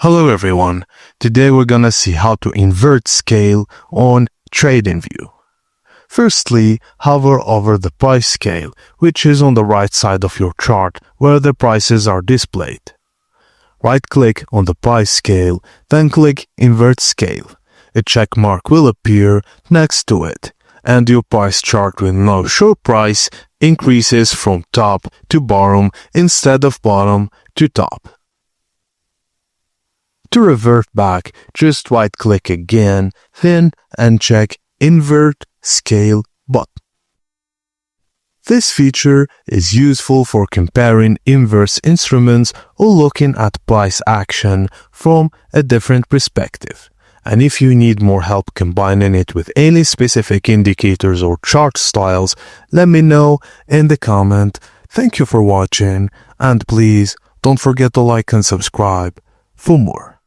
Hello everyone, today we're gonna see how to invert scale on TradingView. Firstly, hover over the price scale, which is on the right side of your chart where the prices are displayed. Right-click on the price scale, then click Invert Scale. A check mark will appear next to it, and your price chart will now show price increases from top to bottom instead of bottom to top. To revert back, just right-click again, then uncheck Invert Scale button. This feature is useful for comparing inverse instruments or looking at price action from a different perspective. And if you need more help combining it with any specific indicators or chart styles, let me know in the comment. Thank you for watching, and please don't forget to like and subscribe for more.